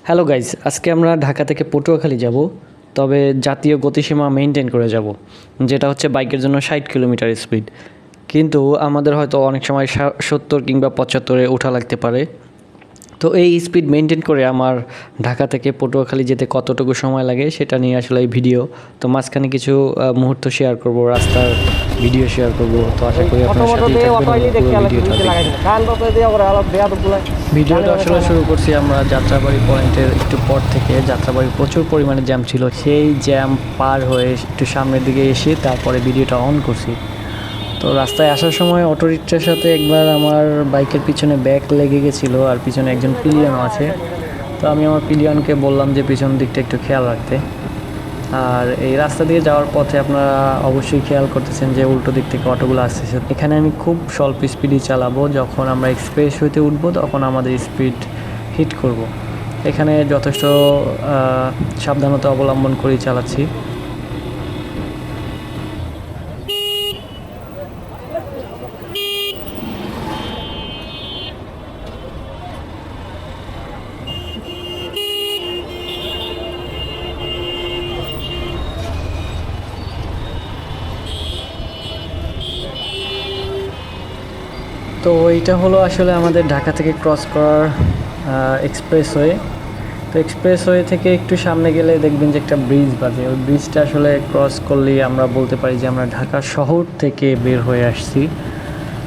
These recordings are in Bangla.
হ্যালো গাইজ, আজকে আমরা ঢাকা থেকে পটুয়াখালী যাব, তবে জাতীয় গতিসীমা মেনটেন করে যাব, যেটা হচ্ছে বাইকের জন্য 60 কিলোমিটার স্পিড। কিন্তু আমাদের হয়তো অনেক সময় 70 কিংবা 75-এ ওঠা লাগতে পারে। তো এই স্পিড মেনটেন করে আমার ঢাকা থেকে পটুয়াখালী যেতে কতটুকু সময় লাগে সেটা নিয়ে আসলে এই ভিডিও। তো মাঝখানে কিছু মুহূর্ত শেয়ার করব, রাস্তার ভিডিও শেয়ার করব। তো আশা করি আপনার সাথেই থাকবেন এবং পুরো ভিডিওটা দেখবেন। ভিডিওটা আসলে শুরু করছি আমরা যাত্রাবাড়ি পয়েন্টের একটু পর থেকে। যাত্রাবাড়ি প্রচুর পরিমাণে জ্যাম ছিল, সেই জ্যাম পার হয়ে একটু সামনের দিকে এসে তারপরে ভিডিওটা অন করছি। তো রাস্তায় আসার সময় অটোরিকশার সাথে একবার আমার বাইকের পিছনে ব্যাক লেগে গেছিলো, আর পিছনে একজন পিলিয়নও আছে। তো আমি আমার পিলিয়নকে বললাম যে পিছন দিকটা একটু খেয়াল রাখতে। আর এই রাস্তা দিয়ে যাওয়ার পথে আপনারা অবশ্যই খেয়াল করতেছেন যে উল্টো দিক থেকে অটোগুলো আসতেছে। এখানে আমি খুব স্বল্প স্পিডই চালাবো, যখন আমরা এক্সপ্রেস হইতে উঠবো তখন আমাদের স্পিড হিট করব। এখানে যথেষ্ট সাবধানতা অবলম্বন করেই চালাচ্ছি। তো এইটা হলো আসলে আমাদের ঢাকা থেকে ক্রস করার এক্সপ্রেসওয়ে। তো এক্সপ্রেসওয়ে থেকে একটু সামনে গেলে দেখবেন যে একটা ব্রিজ বাজে। ওই ব্রিজটা আসলে ক্রস করলেই আমরা বলতে পারি যে আমরা ঢাকা শহর থেকে বের হয়ে আসছি।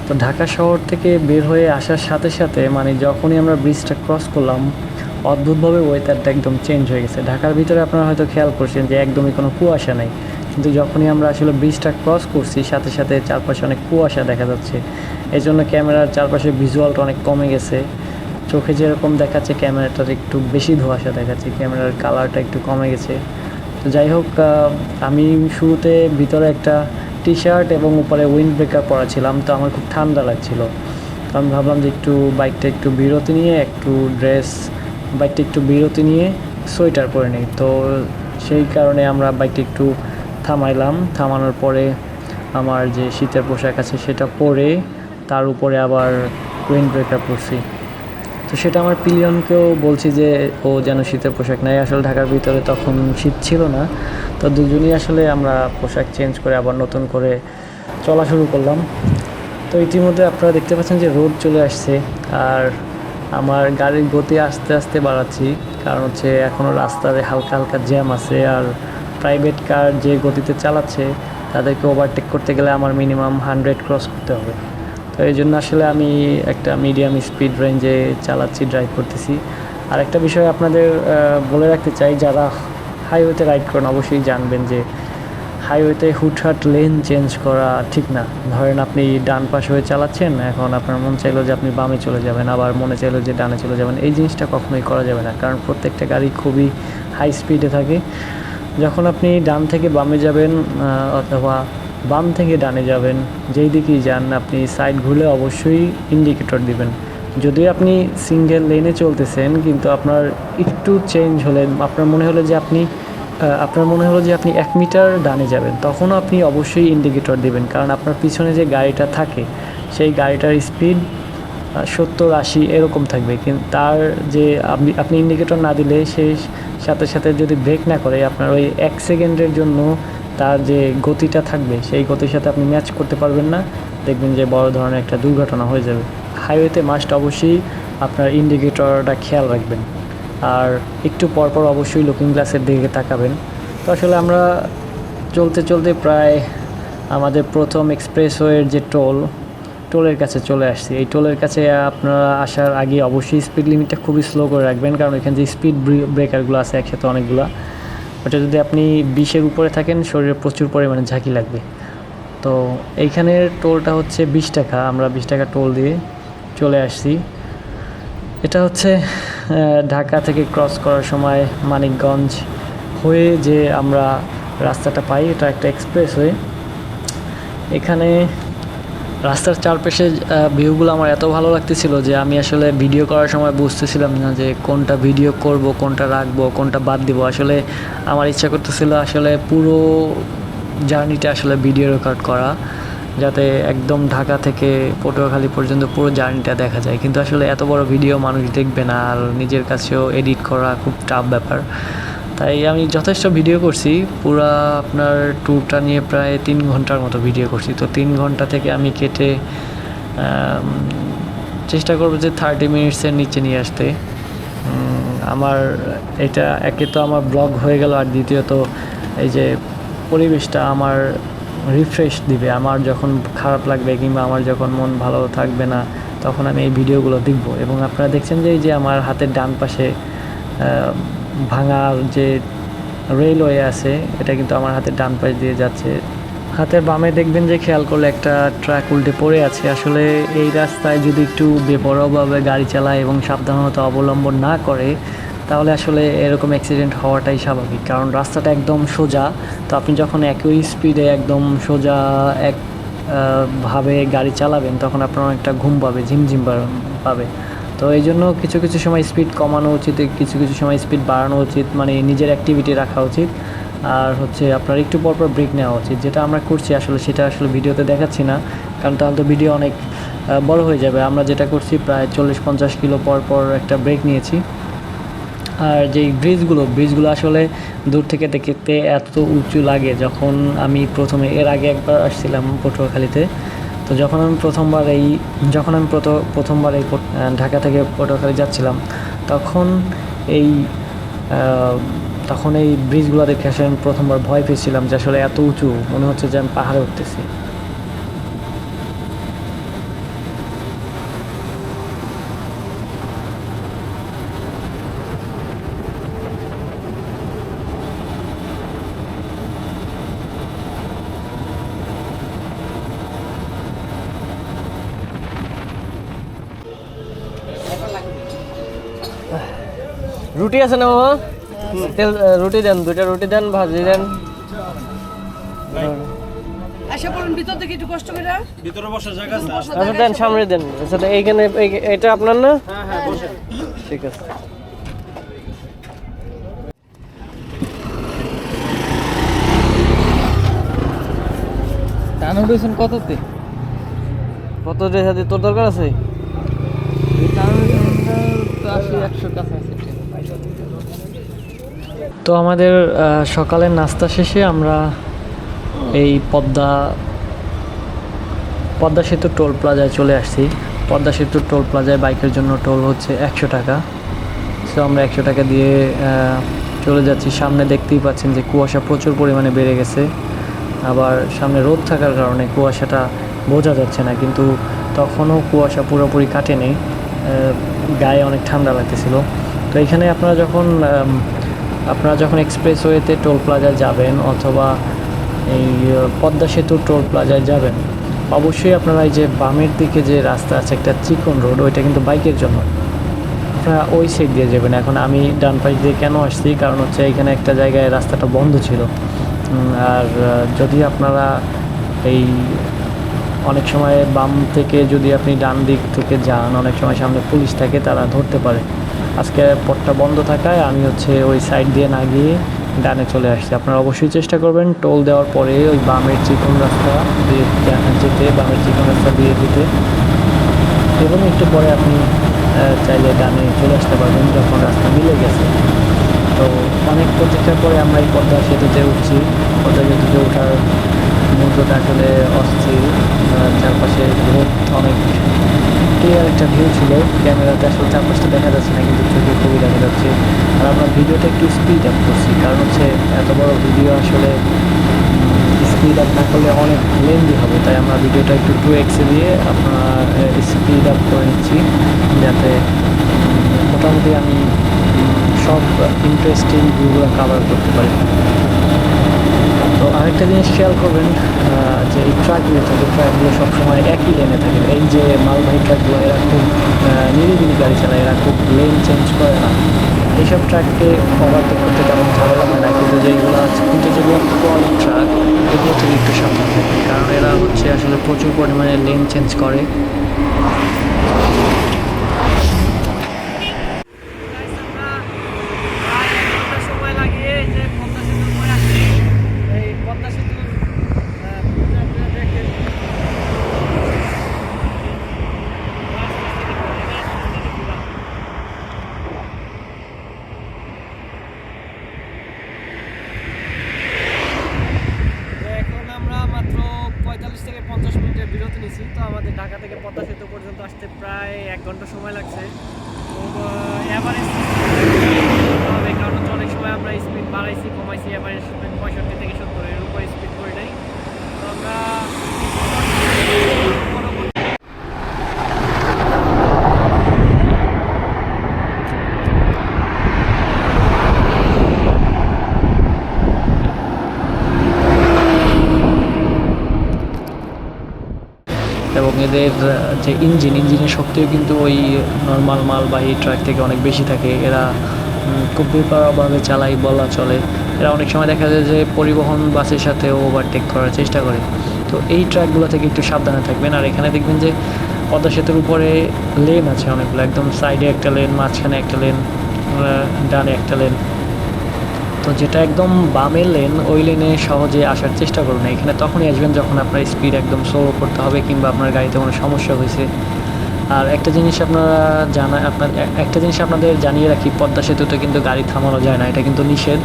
তো ঢাকা শহর থেকে বের হয়ে আসার সাথে সাথে মানে যখনই আমরা ব্রিজটা ক্রস করলাম, অদ্ভুতভাবে ওয়েদারটা একদম চেঞ্জ হয়ে গেছে। ঢাকার ভিতরে আপনারা হয়তো খেয়াল করছেন যে একদমই কোনো কুয়াশা নেই, কিন্তু যখনই আমরা আসলে ব্রিজটা ক্রস করছি সাথে সাথে চারপাশে অনেক কুয়াশা দেখা যাচ্ছে। এই জন্য ক্যামেরার চারপাশে ভিজুয়ালটা অনেক কমে গেছে। চোখে যেরকম দেখাচ্ছে ক্যামেরাটার একটু বেশি ধোঁয়াশা দেখাচ্ছে, ক্যামেরার কালারটা একটু কমে গেছে। তো যাই হোক, আমি শুরুতে ভিতরে একটা টি শার্ট এবং উপরে উইন্ড ব্রেকার পরা ছিলাম, তো আমার খুব ঠান্ডা লাগছিল। তো আমি ভাবলাম যে বাইকটা একটু বিরতি নিয়ে সোয়েটার পরে নিই। তো সেই কারণে আমরা বাইকটা একটু থামানোর পরে আমার যে শীতের পোশাক আছে সেটা পরে তার উপরে আবার উইন্ড ব্রেকার পরছি। তো সেটা আমার পিলিয়নকেও বলছি যে ও যেন শীতের পোশাক নেয়। আসলে ঢাকার ভিতরে তখন শীত ছিল না, তো দুজনেই আসলে আমরা পোশাক চেঞ্জ করে আবার নতুন করে চলা শুরু করলাম। তো ইতিমধ্যে আপনারা দেখতে পাচ্ছেন যে রোড চলে আসছে, আর আমার গাড়ির গতি আস্তে আস্তে বাড়াচ্ছি, কারণ হচ্ছে এখনও রাস্তায় হালকা হালকা জ্যাম আছে। আর প্রাইভেট কার যে গতিতে চালাচ্ছে তাদেরকে ওভারটেক করতে গেলে আমার মিনিমাম 100 ক্রস করতে হবে। তো এই জন্য আসলে আমি একটা মিডিয়াম স্পিড রেঞ্জে ড্রাইভ করতেছি। আর একটা বিষয় আপনাদের বলে রাখতে চাই, যারা হাইওয়েতে রাইড করেন অবশ্যই জানবেন যে হাইওয়েতে হুটহাট লেন চেঞ্জ করা ঠিক না। ধরেন আপনি ডান পাশ হয়ে চালাচ্ছেন, এখন আপনার মন চাইলো যে আপনি বামে চলে যাবেন, আবার মনে চাইলো যে ডানে চলে যাবেন। এই জিনিসটা কখনোই করা যাবে না, কারণ প্রত্যেকটা গাড়ি খুবই হাই স্পিডে থাকে। যখন আপনি ডান থেকে বামে যাবেন অথবা বাম থেকে ডানে যাবেন, যেই দিকেই যান, আপনি সাইড ঘুরলে অবশ্যই ইন্ডিকেটর দিবেন। যদিও আপনি সিঙ্গেল লেনে চলতেছেন, কিন্তু আপনার একটু চেঞ্জ হলে আপনার মনে হলো যে আপনি 1 মিটার ডানে যাবেন, তখনও আপনি অবশ্যই ইন্ডিকেটর দেবেন, কারণ আপনার পিছনে যে গাড়িটা থাকে সেই গাড়িটার স্পিড 70-80 এরকম থাকবে। কিন্তু তার যে আপনি ইন্ডিকেটর না দিলে সেই সাথে সাথে যদি ব্রেক না করে, আপনার ওই 1 সেকেন্ডের জন্য তার যে গতিটা থাকবে সেই গতির সাথে আপনি ম্যাচ করতে পারবেন না। দেখবেন যে বড় ধরনের একটা দুর্ঘটনা হয়ে যাবে। হাইওয়েতে মাস্ট অবশ্যই আপনার ইন্ডিকেটরটা খেয়াল রাখবেন, আর একটু পরপর অবশ্যই লুকিং গ্লাসের দিকে তাকাবেন। তো আসলে আমরা চলতে চলতে প্রায় আমাদের প্রথম এক্সপ্রেসওয়ের যে টোলের কাছে চলে আসছি। এই টোলের কাছে আপনারা আসার আগে অবশ্যই স্পিড লিমিটটা খুবই স্লো করে রাখবেন, কারণ এখানে যে স্পিড ব্রেকারগুলো আছে একসাথে অনেকগুলো, ওটা যদি আপনি 20-এর উপরে থাকেন শরীরে প্রচুর পরিমাণে ঝাঁকি লাগবে। তো এইখানের টোলটা হচ্ছে 20 টাকা, আমরা 20 টাকা টোল দিয়ে চলে আসছি। এটা হচ্ছে ঢাকা থেকে ক্রস করার সময় মানিকগঞ্জ হয়ে যে আমরা রাস্তাটা পাই, এটা একটা এক্সপ্রেসওয়ে। এখানে রাস্তার চারপাশে ভিউগুলো আমার এত ভালো লাগতেছিল যে আমি আসলে ভিডিও করার সময় বুঝতেছিলাম না যে কোনটা ভিডিও করব, কোনটা রাখবো, কোনটা বাদ দিব। আসলে আমার ইচ্ছা করতেছিল আসলে পুরো জার্নিটা আসলে ভিডিও রেকর্ড করা, যাতে একদম ঢাকা থেকে পটুয়াখালী পর্যন্ত পুরো জার্নিটা দেখা যায়। কিন্তু আসলে এত বড় ভিডিও মানুষ দেখবে না, আর নিজের কাছেও এডিট করা খুব টাফ ব্যাপার। তাই আমি যথেষ্ট ভিডিও করছি, পুরা আপনার ট্যুরটা নিয়ে প্রায় 3 ঘন্টার মতো ভিডিও করছি। তো 3 ঘন্টা থেকে আমি কেটে চেষ্টা করবো যে 30 মিনিটসের নিচে নিয়ে আসতে। আমার এটা একে তো আমার ব্লগ হয়ে গেল, আর দ্বিতীয়ত এই যে পরিবেশটা আমার রিফ্রেশ দিবে। আমার যখন খারাপ লাগবে কিংবা আমার যখন মন ভালো থাকবে না, তখন আমি এই ভিডিওগুলো দেখব। এবং আপনারা দেখছেন যে এই যে আমার হাতের ডান পাশে ভাঙার যে রেলওয়ে আছে, এটা কিন্তু আমার হাতের ডান পাশ দিয়ে যাচ্ছে। হাতের বামে দেখবেন যে খেয়াল করলে একটা ট্রাক উল্টে পড়ে আছে। আসলে এই রাস্তায় যদি একটু বেপরোয়াভাবে গাড়ি চালায় এবং সাবধানতা অবলম্বন না করে, তাহলে আসলে এরকম অ্যাক্সিডেন্ট হওয়াটাই স্বাভাবিক। কারণ রাস্তাটা একদম সোজা, তো আপনি যখন একই স্পিডে একদম সোজা ভাবে গাড়ি চালাবেন, তখন আপনার অনেকটা ঘুম পাবে, ঝিমঝিম পাবে। তো এই জন্য কিছু কিছু সময় স্পিড কমানো উচিত, কিছু কিছু সময় স্পিড বাড়ানো উচিত, মানে নিজের অ্যাক্টিভিটি রাখা উচিত। আর হচ্ছে আপনার একটু পরপর ব্রেক নেওয়া উচিত, যেটা আমরা করছি। আসলে সেটা আসলে ভিডিওতে দেখাচ্ছি না, কারণ তাহলে তো ভিডিও অনেক বড় হয়ে যাবে। আমরা যেটা করছি, প্রায় 40-50 কিলো পর একটা ব্রেক নিয়েছি। আর যেই ব্রিজগুলো আসলে দূর থেকে দেখতে এত উঁচু লাগে। যখন আমি এর আগে একবার আসছিলাম পটুয়াখালীতে, তো যখন আমি প্রথমবার এই ঢাকা থেকে পটুয়াখালী যাচ্ছিলাম, তখন এই ব্রিজগুলো দেখে আসলে আমি প্রথমবার ভয় পেয়েছিলাম যে আসলে এত উঁচু, মনে হচ্ছে যে আমি পাহাড়ে উঠতেছি। রুটি আছে না মামা? তেল রুটি দেন, 2টা রুটি দেন, ভাজি দেন। আচ্ছা বলুন, ভিতর থেকে একটু কষ্ট করে ভিতরে বসার জায়গা আছে? আচ্ছা দেন, সামনে দেন। আচ্ছা এইখানে এটা আপনার না? হ্যাঁ হ্যাঁ, বসেন। ঠিক আছে। টানো দিয়েছেন কততে? কত দিয়ে তোর দরকার আছে? তো 80-100 কাছাকাছি। তো আমাদের সকালের নাস্তা শেষে আমরা এই পদ্মা সেতু টোল প্লাজায় চলে আসছি। পদ্মা সেতু টোল প্লাজায় বাইকের জন্য টোল হচ্ছে 100 টাকা। সো আমরা 100 টাকা দিয়ে চলে যাচ্ছি। সামনে দেখতেই পাচ্ছেন যে কুয়াশা প্রচুর পরিমাণে বেড়ে গেছে। আবার সামনে রোদ থাকার কারণে কুয়াশাটা বোঝা যাচ্ছে না, কিন্তু তখনও কুয়াশা পুরোপুরি কাটেনি, গায়ে অনেক ঠান্ডা লাগতেছিল। তো এখানে আপনারা যখন এক্সপ্রেসওয়েতে টোল প্লাজায় যাবেন অথবা এই পদ্মা সেতুর টোল প্লাজায় যাবেন, অবশ্যই আপনারা এই যে বামের দিকে যে রাস্তা আছে, একটা চিকন রোড, ওইটা কিন্তু বাইকের জন্য, আপনারা ওই সাইড দিয়ে যাবেন। এখন আমি ডান পাশ দিয়ে কেন আসছি, কারণ হচ্ছে এখানে একটা জায়গায় রাস্তাটা বন্ধ ছিল। আর যদি আপনারা অনেক সময় বাম থেকে যদি আপনি ডান দিক থেকে যান, অনেক সময় সামনে পুলিশ থাকে, তারা ধরতে পারে। আজকে পথটা বন্ধ থাকায় আমি ওই সাইড দিয়ে না গিয়ে ডানে চলে আসছি। আপনারা অবশ্যই চেষ্টা করবেন টোল দেওয়ার পরে ওই বামের চিকন রাস্তা দিয়ে যেতে, এবং একটু পরে আপনি চাইলে ডানে চলে আসতে পারবেন যখন রাস্তা মিলে গেছে। তো অনেক প্রচেষ্টার পরে আমরা এই পদ্মা সেতুতে উঠছি। পদ্মা সেতুতে ওঠার মুহূর্তটা আসলে অস্থির। চারপাশে অনেক ক্লিয়ার একটা ভিউ ছিল। ক্যামেরাতে আসলে চারপাশটা দেখা যাচ্ছে না, কিন্তু চোখে খুবই দেখা যাচ্ছে। আর আমরা ভিডিওটা একটু স্পিড আপ করছি, কারণ হচ্ছে এত বড় ভিডিও আসলে স্পিড আপ না করলে অনেক লেন্দি হবে। তাই আমরা ভিডিওটা একটু 2x দিয়ে আপনারা স্পিড আপ করে নিচ্ছি, যাতে মোটামুটি আমি সব ইন্টারেস্টিং ভিউগুলো কাভার করতে পারি। তো আরেকটা জিনিস খেয়াল করবেন, যে এই ট্রাকগুলো সবসময় একই লেনে থাকে। এই যে মালবাহী ট্রাকগুলো, এরা খুব নিরিবিলি গাড়ি চালায়, এরা খুব লেন চেঞ্জ করে না। এইসব ট্রাককে ওভারটেক করতে তেমন ঝামেলা হয় না, কিন্তু যেগুলো ট্রলি ট্রাক, এগুলো থেকে একটু সাবধান থাকবে, কারণ এরা আসলে প্রচুর পরিমাণে লেন চেঞ্জ করে। এদের যে ইঞ্জিনের শক্তিও কিন্তু ওই নর্মাল মালবাহী ট্রাক থেকে অনেক বেশি থাকে। এরা খুব বেপরোয়াভাবে চালাই বলা চলে। এরা অনেক সময় দেখা যায় যে পরিবহন বাসের সাথেও ওভারটেক করার চেষ্টা করে। তো এই ট্রাকগুলো থেকে একটু সাবধানে থাকবেন। আর এখানে দেখবেন যে পদ্মা সেতুর উপরে লেন আছে অনেকগুলো, একদম সাইডে একটা লেন, মাঝখানে একটা লেন, ডানে একটা লেন। তো যেটা একদম বামের লেন, ওই লেনে সহজে আসার চেষ্টা করুন। এখানে তখনই আসবেন যখন আপনার স্পিড একদম স্লো করতে হবে কিংবা আপনার গাড়িতে কোনো সমস্যা হয়েছে। আর একটা জিনিস আপনাদের জানিয়ে রাখি, পদ্মা সেতুতে কিন্তু গাড়ি থামানো যায় না, এটা কিন্তু নিষেধ।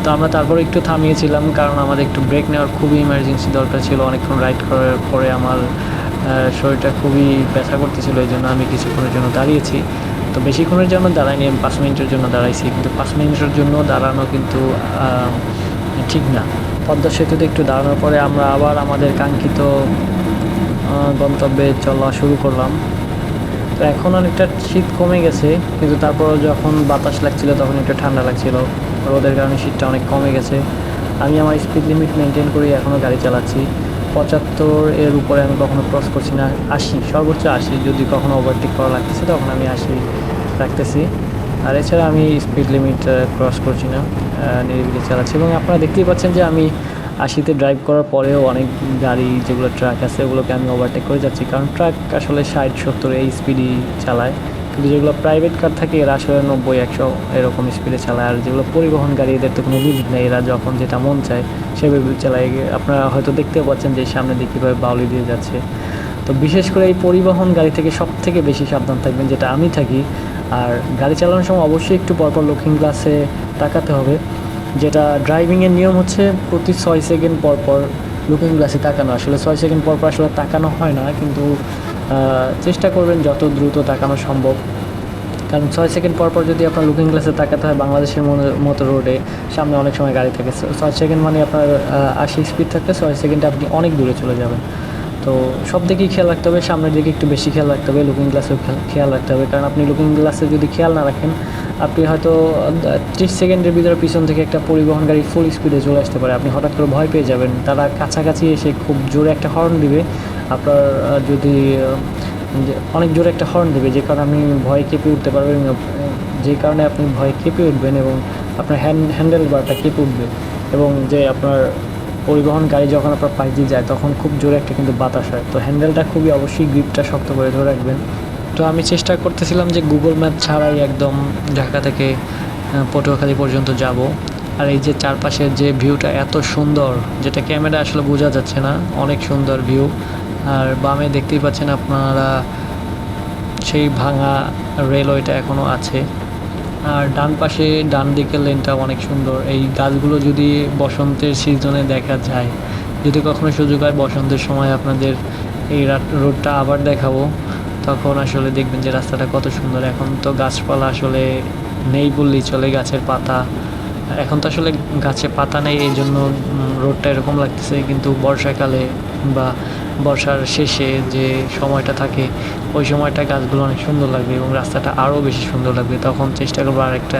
তো আমরা তারপরে একটু থামিয়েছিলাম, কারণ আমাদের একটু ব্রেক নেওয়ার খুবই ইমার্জেন্সি দরকার ছিল। অনেকক্ষণ রাইড করার পরে আমার শরীরটা খুবই ব্যথা করতেছিল, এই জন্য আমি কিছুক্ষণের জন্য দাঁড়িয়েছি। তো বেশিক্ষণের জন্য দাঁড়াইনি, আমি 5 মিনিটের জন্য দাঁড়াইছি, কিন্তু 5 মিনিটের জন্য দাঁড়ানো কিন্তু ঠিক না। পদ্মা সেতুতে একটু দাঁড়ানোর পরে আমরা আবার আমাদের কাঙ্ক্ষিত গন্তব্যে চলা শুরু করলাম। তো এখন অনেকটা শীত কমে গেছে, কিন্তু তারপরও যখন বাতাস লাগছিল তখন একটু ঠান্ডা লাগছিল। রোদের কারণে শীতটা অনেক কমে গেছে। আমি আমার স্পিড লিমিট মেনটেন করি এখনও গাড়ি চালাচ্ছি। 75 এর উপরে আমি কখনো ক্রস করছি না, 80, সর্বোচ্চ 80। যদি কখনো ওভারটেক করা লাগতেছে তখন আমি 80 রাখতেছি। আর এছাড়া আমি স্পিড লিমিট ক্রস করছি না, নিরিবিলি চালাচ্ছি। এবং আপনারা দেখতেই পাচ্ছেন যে আমি 80-তে ড্রাইভ করার পরেও অনেক গাড়ি যেগুলো ট্রাক আছে ওগুলোকে আমি ওভারটেক করে যাচ্ছি, কারণ ট্রাক আসলে 60-70 এই স্পিডই চালায়। কিন্তু যেগুলো প্রাইভেট কার থাকে এরা আসলে 90-100 এরকম স্পিডে চালায়। আর যেগুলো পরিবহন গাড়ি এদের তো কোনো লিমিট নেই, এরা যখন যেটা মন চায় সেভাবে চালায়। আপনারা হয়তো দেখতেও পাচ্ছেন যে সামনে দিয়ে কীভাবে বাউলি দিয়ে যাচ্ছে। তো বিশেষ করে এই পরিবহন গাড়ি থেকে সব থেকে বেশি সাবধান থাকবেন, যেটা আমি থাকি। আর গাড়ি চালানোর সময় অবশ্যই একটু পরপর লুকিং গ্লাসে তাকাতে হবে। যেটা ড্রাইভিংয়ের নিয়ম হচ্ছে প্রতি 6 সেকেন্ড পরপর লুকিং গ্লাসে তাকানো। আসলে 6 সেকেন্ড পরপর আসলে তাকানো হয় না, কিন্তু চেষ্টা করবেন যত দ্রুত তাকানো সম্ভব। কারণ 6 সেকেন্ড পরপর যদি আপনার লুকিং গ্লাসে তাকাতে হয় বাংলাদেশের মতো রোডে, সামনে অনেক সময় গাড়ি থাকে, 6 সেকেন্ড মানে আপনার 80 স্পিড থাকলে 6 সেকেন্ডে আপনি অনেক দূরে চলে যাবেন। তো সব দিকেই খেয়াল রাখতে হবে, সামনের দিকে একটু বেশি খেয়াল রাখতে হবে, লুকিং গ্লাসেও খেয়াল রাখতে হবে। কারণ আপনি লুকিং গ্লাসে যদি খেয়াল না রাখেন, আপনি হয়তো 30 সেকেন্ডের ভিতরে পিছন থেকে একটা পরিবহন গাড়ি ফুল স্পিডে চলে আসতে পারে। আপনি হঠাৎ করে ভয় পেয়ে যাবেন, তারা কাছাকাছি এসে খুব জোরে একটা হর্ন দিবে। আপনার যদি অনেক জোরে একটা হর্ন দেবে, যে কারণে আপনি ভয় কেঁপে উঠতে পারবেন, যে কারণে আপনি ভয় কেঁপে উঠবেন এবং আপনার হ্যান্ডেল বারটা কেঁপে উঠবে। এবং যে আপনার পরিবহন গাড়ি যখন আপনার পাশ দিয়ে যায় তখন খুব জোরে একটা কিন্তু বাতাস হয়। তো হ্যান্ডেলটা খুবই অবশ্যই গ্রিপটা শক্ত করে ধরে রাখবেন। তো আমি চেষ্টা করতেছিলাম যে গুগল ম্যাপ ছাড়াই একদম ঢাকা থেকে পটুয়াখালী পর্যন্ত যাব। আর এই যে চারপাশের যে ভিউটা এত সুন্দর, যেটা ক্যামেরা আসলে বোঝা যাচ্ছে না, অনেক সুন্দর ভিউ। আর বামে দেখতেই পাচ্ছেন আপনারা সেই ভাঙা রেলওয়েটা এখনও আছে। আর ডান দিকের লেনটা অনেক সুন্দর। এই গাছগুলো যদি বসন্তের সিজনে দেখা যায়, যদি কখনো সুযোগ হয় বসন্তের সময় আপনাদের এই রোডটা আবার দেখাবো, তখন আসলে দেখবেন যে রাস্তাটা কত সুন্দর। এখন তো গাছপালা আসলে নেই বললেই চলে, গাছের পাতা এখন তো আসলে গাছে পাতা নেই, এই জন্য রোডটা এরকম লাগতেছে। কিন্তু বর্ষাকালে বা বর্ষার শেষে যে সময়টা থাকে ওই সময়টা গাছগুলো অনেক সুন্দর লাগবে এবং রাস্তাটা আরও বেশি সুন্দর লাগবে। তখন চেষ্টা করবো আর একটা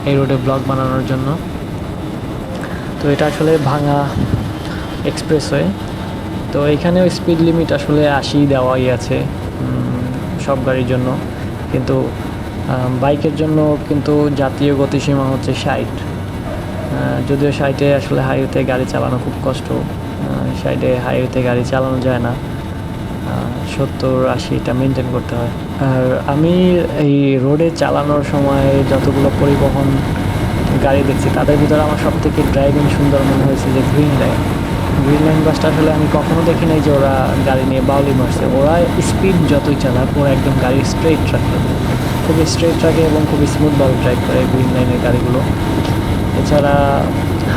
এই রোডে ব্লগ বানানোর জন্য। তো এটা আসলে ভাঙা এক্সপ্রেসওয়ে। তো এখানেও স্পিড লিমিট আসলে 80 দেওয়াই আছে সব গাড়ির জন্য, কিন্তু বাইকের জন্য কিন্তু জাতীয় গতিসীমা হচ্ছে 60। যদিও 60-এ আসলে হাইওয়েতে গাড়ি চালানো খুব কষ্ট, 60-এ হাইওয়েতে গাড়ি চালানো যায় না, 70-80 মেনটেন করতে হয়। আর আমি এই রোডে চালানোর সময় যতগুলো পরিবহন গাড়ি দেখছি তাদের ভিতরে আমার সবথেকে ড্রাইভিং সুন্দর মনে হয়েছে যে গ্রিন লাইন বাসটা। আসলে আমি কখনো দেখি নাই যে ওরা গাড়ি নিয়ে বাউলি মারছে। ওরা স্পিড যতই চালাক ওরা একদম গাড়ি স্ট্রেট রাখে, খুবই স্ট্রেট রাখে এবং খুবই স্মুথভাবে ড্রাইভ করে গ্রিন লাইনের গাড়িগুলো। এছাড়া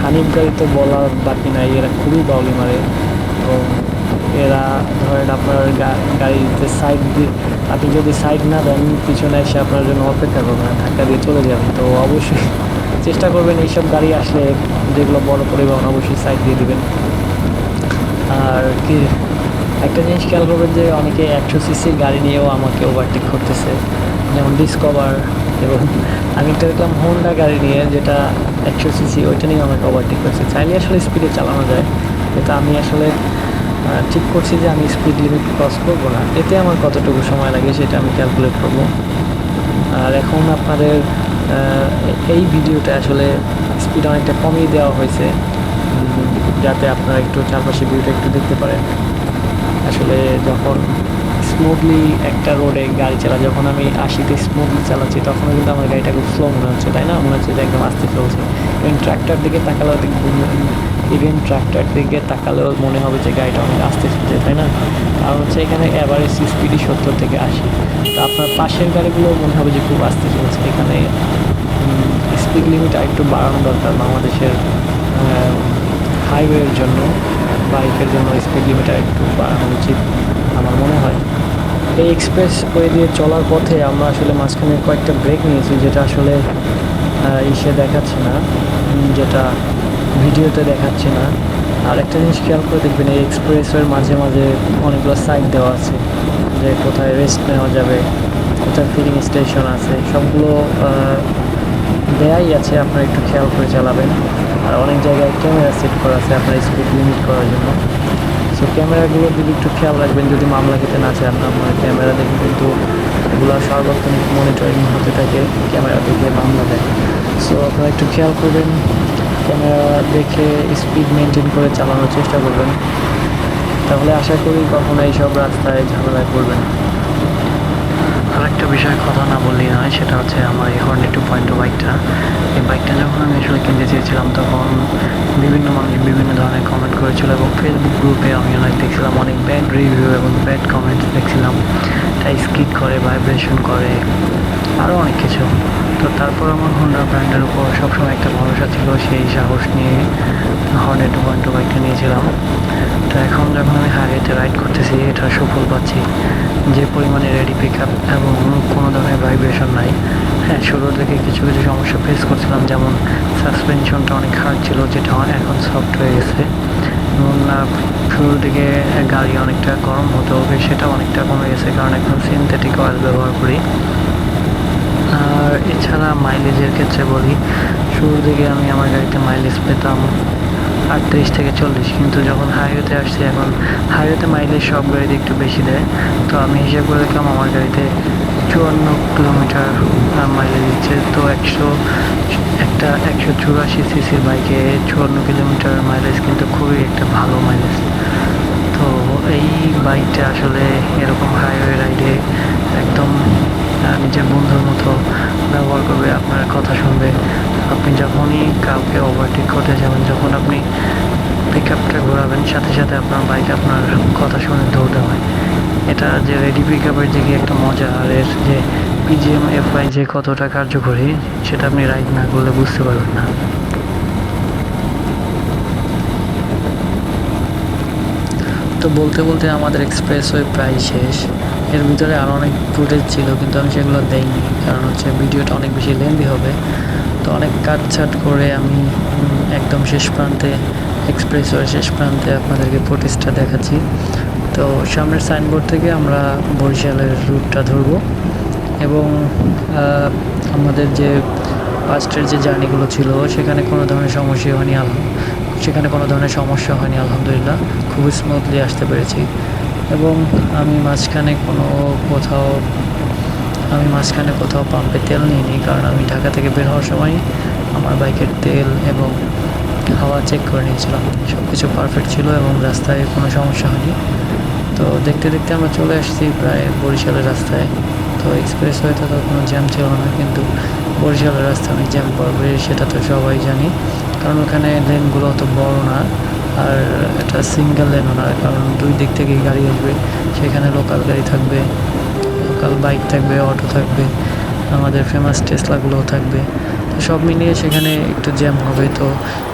হানিফ গাড়ি তো বলার বাকি নাই, এরা খুবই বাউলি মারে। এবং এরা ধরেন আপনার গাড়িতে সাইড দিয়ে আপনি যদি সাইড না দেন পিছনে এসে আপনার জন্য অপেক্ষা করবেন, ধাক্কা দিয়ে চলে যাবেন। তো অবশ্যই চেষ্টা করবেন এইসব গাড়ি আসলে, যেগুলো বড় পরিবহন, অবশ্যই সাইড দিয়ে দেবেন। আর কি একটা জিনিস খেয়াল করবেন যে অনেকে 100 সিসির গাড়ি নিয়েও আমাকে ওভারটেক করতেছে, যেমন ডিসকভার। এবং আমি একটা দেখলাম হোন্ডা গাড়ি নিয়ে, যেটা 100 সিসি, ওইটা নিয়ে আমাকে ওভারটেক করছে। চাইলে আসলে স্পিডে চালানো যায়, কিন্তু আমি আসলে ঠিক করছি যে আমি স্পিড লিমিট ক্রস করবো না। এতে আমার কতটুকু সময় লাগে সেটা আমি ক্যালকুলেট করব। আর এখন আপনাদের এই ভিডিওতে আসলে স্পিড অনেকটা কমিয়ে দেওয়া হয়েছে, যাতে আপনারা একটু চারপাশে ভিউটা একটু দেখতে পারেন। আসলে যখন স্মুথলি একটা রোডে গাড়ি যখন আমি 80-তে স্মুথলি চালাচ্ছি, তখনও কিন্তু আমার গাড়িটা খুব স্লো মনে হচ্ছে, তাই না? মনে হচ্ছে যে একদম আস্তে চলছে। ইভেন ট্রাক্টর দিকে তাকালেও মনে হবে যে গাড়িটা অনেক আস্তে চলছে, তাই না? কারণ হচ্ছে এখানে অ্যাভারেজ স্পিডই 70 থেকে 80। তো আপনার পাশের গাড়িগুলো মনে হবে যে খুব আস্তে চলছে। এখানে স্পিড লিমিট একটু বাড়ানো দরকার বাংলাদেশের হাইওয়ের জন্য। বাইকের জন্য স্পিড লিমিট একটু বাড়ানো উচিত আমার মনে হয়। এই এক্সপ্রেস ওয়ে দিয়ে চলার পথে আমরা আসলে মাঝখানে কয়েকটা ব্রেক নিয়েছি, যেটা আসলে ইসে দেখাচ্ছে না, যেটা ভিডিওতে দেখাচ্ছে না। আর একটা জিনিস খেয়াল করে দেখবেন, এই এক্সপ্রেসওয়ের মাঝে মাঝে অনেকগুলো সাইড দেওয়া আছে, যে কোথায় রেস্ট নেওয়া যাবে, কোথায় ফিলিং স্টেশন আছে, সবগুলো দেয়াই আছে। আপনারা একটু খেয়াল করে চালাবেন। আর অনেক জায়গায় ক্যামেরা সেট করা আছে আপনার স্পিড লিমিট করার জন্য। সো ক্যামেরাগুলোর দিকে একটু খেয়াল রাখবেন, যদি মামলা খেতে না চান। আপনার ক্যামেরা দেখে কিন্তু এগুলো সর্বক্ষণ মনিটরিং হতে থাকে, ক্যামেরা দেখে মামলা দেয়। সো আপনারা একটু খেয়াল করবেন, ক্যামেরা দেখে স্পিড মেনটেন করে চালানোর চেষ্টা করবেন। তাহলে আশা করি কখনো এইসব রাস্তায় ঝামেলায় পড়বেন। আরেকটা বিষয় কথা না বললেই নয়, সেটা হচ্ছে আমার এই হর্নেট 2.0 বাইকটা। এই বাইকটা যখন আমি আসলে কিনতে চেয়েছিলাম, তখন বিভিন্ন মানুষ বিভিন্ন ধরনের কমেন্ট করেছিল, এবং ফেসবুক গ্রুপে আমি অনেক দেখছিলাম অনেক ব্যাড রিভিউ এবং ব্যাড কমেন্টস দেখছিলাম। তাই স্কিড করে, ভাইব্রেশন করে, আরও অনেক কিছু। তো তারপর আমার হোন্ডা ব্র্যান্ডের উপর সবসময় একটা ভরসা ছিল, সেই সাহস নিয়ে হর্নেট 2.0 বাইকটা নিয়েছিলাম। তো এখন যখন আমি হাইওয়েতে রাইড করতেছি, এটা সুফল পাচ্ছি। যে পরিমাণে রেডি পিক আপ এবং কোনো ধরনের ভাইব্রেশন নাই। হ্যাঁ, শুরুর দিকে কিছু কিছু সমস্যা ফেস করছিলাম, যেমন সাসপেনশনটা অনেক হার্ড ছিল, যেটা এখন সফট হয়ে গেছে। এবং শুরুর দিকে গাড়ি অনেকটা গরম হতো, সেটা অনেকটা কমে গেছে, কারণ এখন সিনথেটিক অয়েল ব্যবহার করি। আর এছাড়া মাইলেজের ক্ষেত্রে বলি, শুরুর দিকে আমি আমার গাড়িতে মাইলেজ পেতাম 38 থেকে 40, কিন্তু যখন হাইওয়েতে আসছি, এখন হাইওয়েতে মাইলেজ সব গাড়িতে একটু বেশি দেয়। তো আমি হিসাব করে দেখলাম আমার গাড়িতে 54 কিলোমিটার মাইলেজ দিচ্ছে। তো 184 সিসির বাইকে 54 কিলোমিটার মাইলেজ কিন্তু খুবই একটা ভালো মাইলেজ। তো এই বাইকটা আসলে এরকম হাইওয়ে রাইডে একদম নিজের বন্ধুর মতো ব্যবহার করবে, আপনার কথা শুনবে। আপনি যখনই কাউকে ওভারটেক করতে যাবেন, যখন আপনি পিক আপটা ঘোরাবেন, সাথে সাথে আপনার বাইক আপনার কথা শুনে দৌড়তে হয়। এটা যে রেডি পিক আপের যে একটা মজা, আর এর যে পিজিএম এফআই যে কতটা কার্যকরী, সেটা আপনি রাইড না করলে বুঝতে পারবেন না। তো বলতে বলতে আমাদের এক্সপ্রেসওয়ে প্রায় শেষ। এর ভিতরে আরও অনেক ফুটেজ ছিল, কিন্তু আমি সেগুলো দেইনি, কারণ হচ্ছে ভিডিওটা অনেক বেশি লেন্দি হবে। তো অনেক কাটছাট করে আমি একদম শেষ প্রান্তে, এক্সপ্রেসওয়ের শেষ প্রান্তে আপনাদেরকে ফুটেজটা দেখাচ্ছি। তো সামনের সাইনবোর্ড থেকে আমরা বরিশালের রুটটা ধরবো, এবং আমাদের যে ফার্স্টের যে জার্নিগুলো ছিল, সেখানে কোনো ধরনের সমস্যা হয়নি আলহামদুলিল্লাহ। খুবই স্মুথলি আসতে পেরেছি। এবং আমি মাঝখানে কোথাও পাম্পে তেল নিইনি, কারণ আমি ঢাকা থেকে বের হওয়ার সময় আমার বাইকের তেল এবং হাওয়া চেক করে নিয়েছিলাম। সব কিছু পারফেক্ট ছিল এবং রাস্তায় কোনো সমস্যা হয়নি। তো দেখতে দেখতে আমরা চলে আসছি প্রায় বরিশালের রাস্তায়। তো এক্সপ্রেসওয়েতে তো কোনো জ্যাম ছিল না, কিন্তু বরিশালের রাস্তায় অনেক জ্যাম পড়বে, সেটা তো সবাই জানি। কারণ ওখানে লেনগুলো অত বড় না, আর এটা সিঙ্গেল লেনও না, কারণ দুই দিক থেকেই গাড়ি আসবে। সেখানে লোকাল গাড়ি থাকবে, লোকাল বাইক থাকবে, অটো থাকবে, আমাদের ফেমাস টেসলাগুলোও থাকবে। তো সব মিলিয়ে সেখানে একটু জ্যাম হবে। তো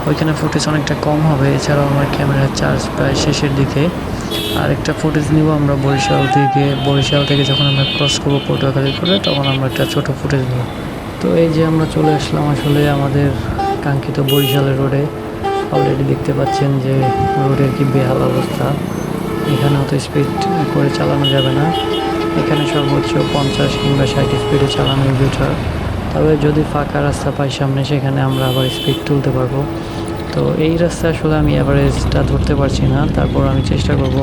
ওইখানে ফুটেজ অনেকটা কম হবে। এছাড়াও আমার ক্যামেরার চার্জ প্রায় শেষের দিকে। আর একটা ফুটেজ নিব আমরা বরিশাল থেকে যখন আমরা ক্রস করবো পটুয়াখালী করে, তখন আমরা একটা ছোটো ফুটেজ নিব। তো এই যে আমরা চলে আসলাম আসলে আমাদের কাঙ্ক্ষিত বরিশালের রোডে। অলরেডি দেখতে পাচ্ছেন যে রোডের কি বেহাল অবস্থা। এখানে অত স্পিড করে চালানো যাবে না, এখানে সর্বোচ্চ 50 কিংবা 60 স্পিডে চালানোই বেটার। তবে যদি ফাঁকা রাস্তা পাই সামনে, সেখানে আমরা আবার স্পিড তুলতে পারবো। তো এই রাস্তায় আসলে আমি অ্যাভারেজটা ধরতে পারছি না, তারপর আমি চেষ্টা করব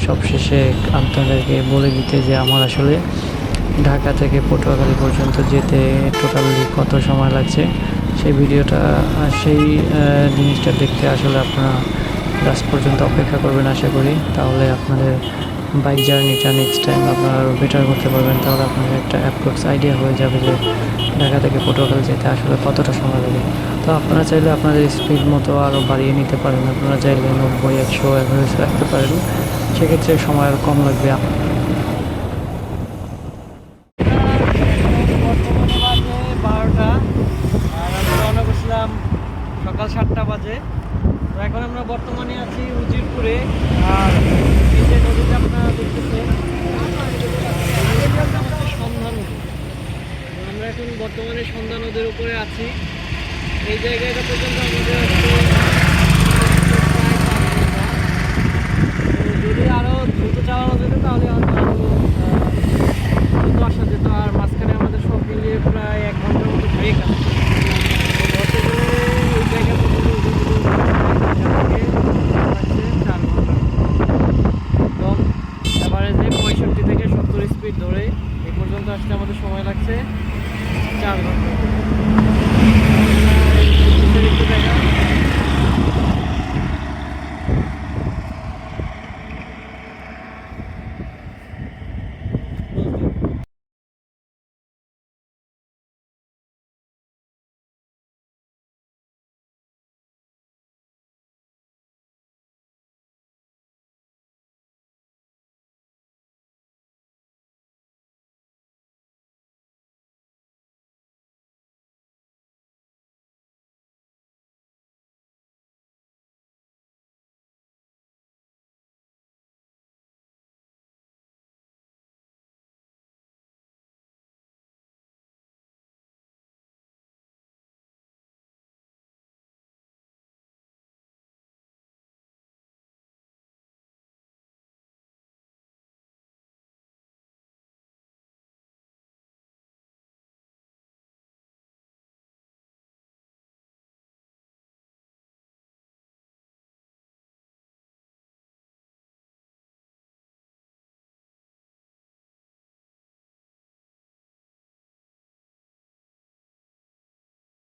সবশেষে আপনাদেরকে বলে দিতে যে আমার আসলে ঢাকা থেকে পটুয়াখালী পর্যন্ত যেতে টোটালি কত সময় লাগছে। সেই ভিডিওটা সেই জিনিসটা দেখতে আসলে আপনারা লাস্ট পর্যন্ত অপেক্ষা করবেন আশা করি, তাহলে আপনাদের বাইক জার্নিটা নেক্সট টাইম আপনারা আরও বেটার করতে পারবেন। তাহলে আপনাদের একটা অ্যাপ্রক্স আইডিয়া হয়ে যাবে যে ঢাকা থেকে পটুয়াখালী যেতে আসলে কতটা সময় লাগে। তো আপনারা চাইলে আপনাদের স্পিড মতো আরও বাড়িয়ে নিতে পারেন, আপনারা চাইলে 90-100 অ্যাভারেজ রাখতে পারেন, সেক্ষেত্রে সময় আরও কম লাগবে। বর্তমানে বাজে 12টা আর আমি রওনা করছিলাম সকাল 7টা বাজে। তো এখন আমরা বর্তমানে আছি উজিরপুরে, আর এই যে নদীটা আপনারা দেখতেছেন সন্ধ্যা নদী। আমরা এখন বর্তমানে সন্ধ্যা নদীর উপরে আছি। এই জায়গাটা পর্যন্ত আমাদের আসতে প্রায় 5 ঘন্টা। তো যদি আরও দ্রুত চালানো যেত তাহলে হয়তো